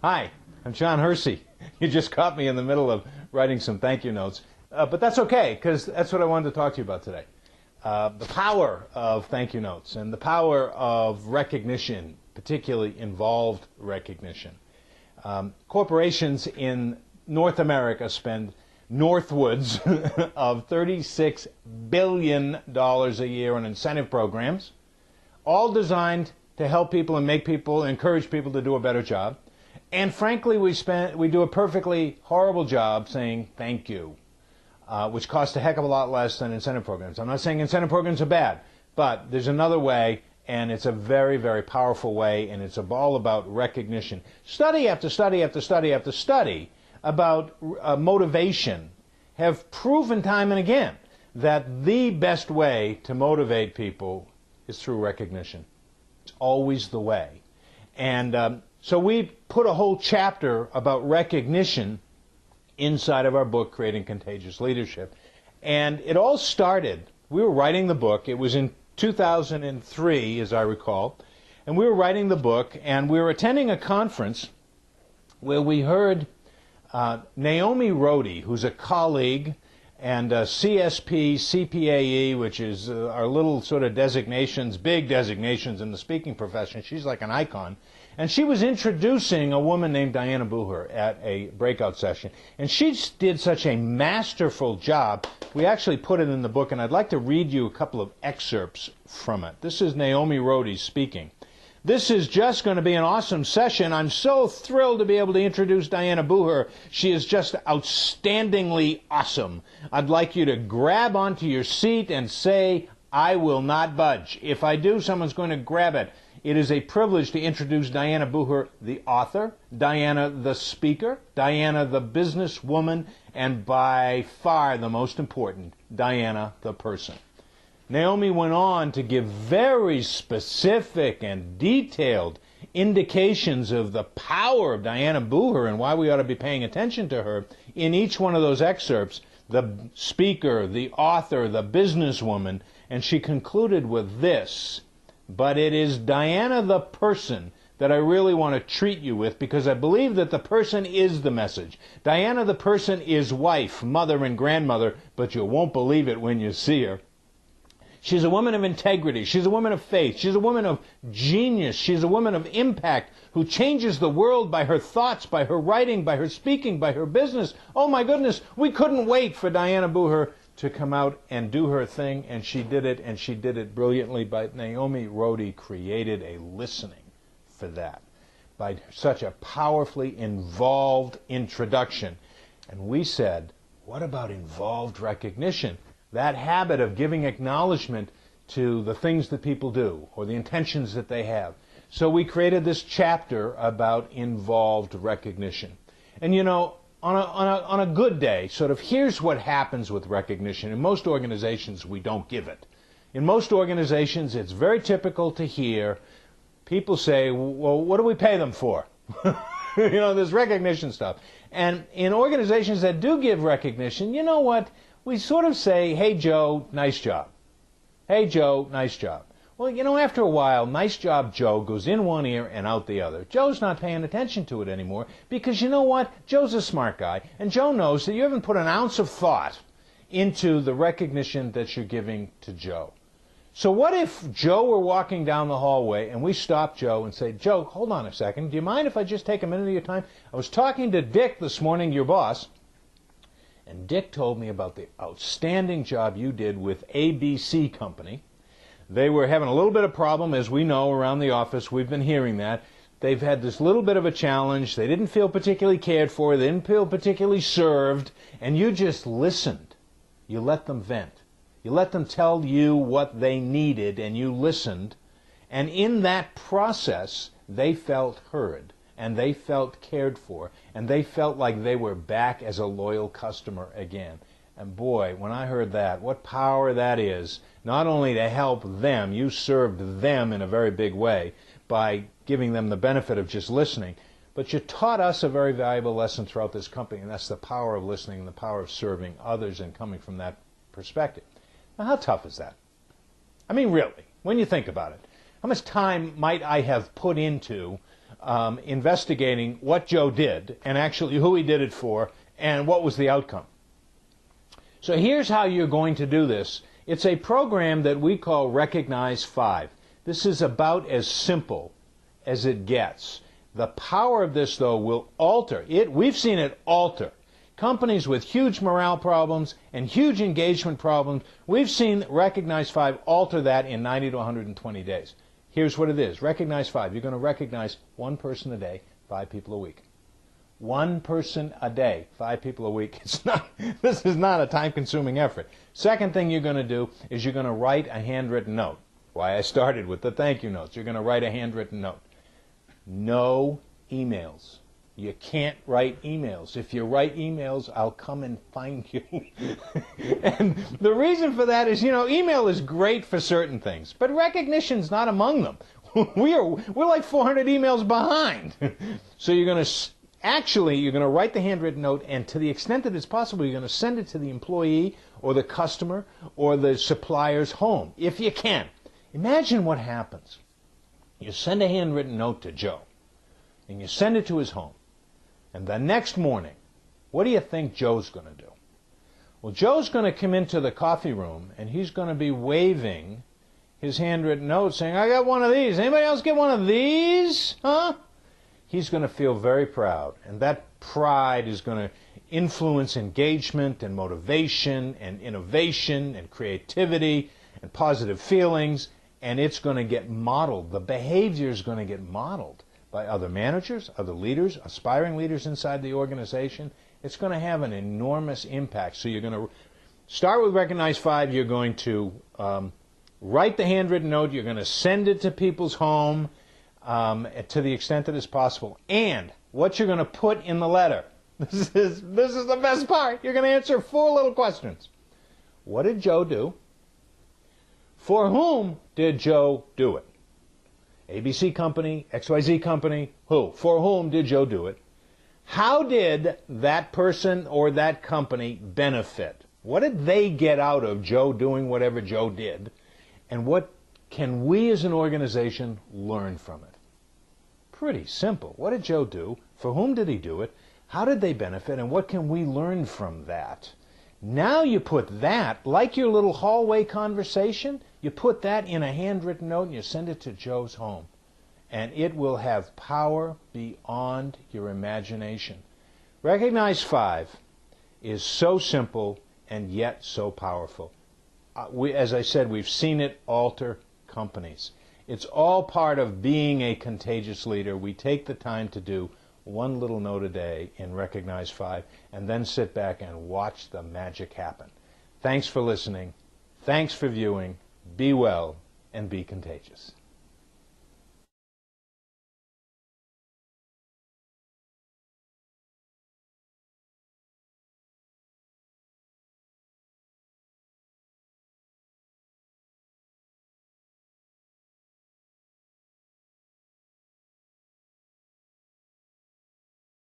Hi, I'm John Hersey. You just caught me in the middle of writing some thank you notes. But that's okay, because that's what I wanted to talk to you about today. The power of thank you notes and the power of recognition, particularly involved recognition. Corporations in North America spend northwards of $36 billion a year on incentive programs, all designed to help people and encourage people to do a better job. And frankly, we do a perfectly horrible job saying thank you, which costs a heck of a lot less than incentive programs. I'm not saying incentive programs are bad, but there's another way, and it's a very, very powerful way, and it's all about recognition. Study after study after study after study about motivation have proven time and again that the best way to motivate people is through recognition. It's always the way. And so we put a whole chapter about recognition inside of our book, Creating Contagious Leadership. And it all started, we were writing the book, it was in 2003, as I recall, and we were writing the book, and we were attending a conference where we heard Naomi Rhodey, who's a colleague, and CSP, CPAE, which is our little sort of designations, big designations in the speaking profession. She's like an icon. And she was introducing a woman named Diana Bucher at a breakout session. And she did such a masterful job. We actually put it in the book, and I'd like to read you a couple of excerpts from it. This is Naomi Rhodey speaking. This is just going to be an awesome session. I'm so thrilled to be able to introduce Diana Bucher. She is just outstandingly awesome. I'd like you to grab onto your seat and say, I will not budge. If I do, someone's going to grab it. It is a privilege to introduce Diana Bucher, the author, Diana the speaker, Diana the businesswoman, and by far the most important, Diana the person. Naomi went on to give very specific and detailed indications of the power of Diana Bucher and why we ought to be paying attention to her in each one of those excerpts, the speaker, the author, the businesswoman, and she concluded with this: but it is Diana the person that I really want to treat you with, because I believe that the person is the message. Diana the person is wife, mother, and grandmother, but you won't believe it when you see her. She's a woman of integrity. She's a woman of faith. She's a woman of genius. She's a woman of impact who changes the world by her thoughts, by her writing, by her speaking, by her business. Oh my goodness, we couldn't wait for Diana Bucher to come out and do her thing, and she did it brilliantly. But Naomi Rhodey created a listening for that by such a powerfully involved introduction. And we said, what about involved recognition? That habit of giving acknowledgement to the things that people do or the intentions that they have. So we created this chapter about involved recognition. And you know, on a good day, sort of here's what happens with recognition. In most organizations, we don't give it. In most organizations, it's very typical to hear people say, well, what do we pay them for? You know, this recognition stuff. And in organizations that do give recognition, you know what? We sort of say, hey, Joe, nice job. Hey, Joe, nice job. Well, you know, after a while, nice job, Joe, goes in one ear and out the other. Joe's not paying attention to it anymore because, you know what? Joe's a smart guy, and Joe knows that you haven't put an ounce of thought into the recognition that you're giving to Joe. So what if Joe were walking down the hallway and we stopped Joe and say, Joe, hold on a second. Do you mind if I just take a minute of your time? I was talking to Dick this morning, your boss, and Dick told me about the outstanding job you did with ABC Company. They were having a little bit of problem, as we know, around the office. We've been hearing that. They've had this little bit of a challenge. They didn't feel particularly cared for. They didn't feel particularly served. And you just listened. You let them vent. You let them tell you what they needed, and you listened. And in that process, they felt heard. And they felt cared for, and they felt like they were back as a loyal customer again. And boy, when I heard that, what power that is, not only to help them, you served them in a very big way by giving them the benefit of just listening, but you taught us a very valuable lesson throughout this company, and that's the power of listening and the power of serving others and coming from that perspective. Now, how tough is that? I mean, really, when you think about it, how much time might I have put into investigating what Joe did and actually who he did it for and what was the outcome. So here's how you're going to do this. It's a program that we call Recognize 5. This is about as simple as it gets. The power of this, though, will alter it. We've seen it alter companies with huge morale problems and huge engagement problems. We've seen Recognize 5 alter that in 90 to 120 days. Here's what it is. Recognize 5. You're going to recognize one person a day, 5 people a week. One person a day, 5 people a week. This is not a time-consuming effort. Second thing you're going to do is you're going to write a handwritten note. Why I started with the thank you notes. You're going to write a handwritten note. No emails. You can't write emails. If you write emails, I'll come and find you. And the reason for that is, email is great for certain things, but recognition's not among them. We're like 400 emails behind. So you're going to write the handwritten note, and to the extent that it's possible, you're going to send it to the employee or the customer or the supplier's home, if you can. Imagine what happens. You send a handwritten note to Joe, and you send it to his home. And the next morning, what do you think Joe's going to do? Well, Joe's going to come into the coffee room, and he's going to be waving his handwritten note saying, I got one of these. Anybody else get one of these? Huh? He's going to feel very proud, and that pride is going to influence engagement and motivation and innovation and creativity and positive feelings, and it's going to get modeled. The behavior is going to get modeled by other managers, other leaders, aspiring leaders inside the organization. It's going to have an enormous impact. So you're going to start with Recognize 5. You're going to write the handwritten note. You're going to send it to people's home to the extent that it's possible. And what you're going to put in the letter, this is the best part. You're going to answer 4 little questions. What did Joe do? For whom did Joe do it? ABC company, XYZ company, who? For whom did Joe do it? How did that person or that company benefit? What did they get out of Joe doing whatever Joe did? And what can we as an organization learn from it? Pretty simple. What did Joe do? For whom did he do it? How did they benefit? And what can we learn from that? Now you put that, like your little hallway conversation, you put that in a handwritten note and you send it to Joe's home. And it will have power beyond your imagination. Recognize 5 is so simple and yet so powerful. As I said, we've seen it alter companies. It's all part of being a contagious leader. We take the time to do one little note a day in Recognize 5 and then sit back and watch the magic happen. Thanks for listening. Thanks for viewing. Be well and be contagious.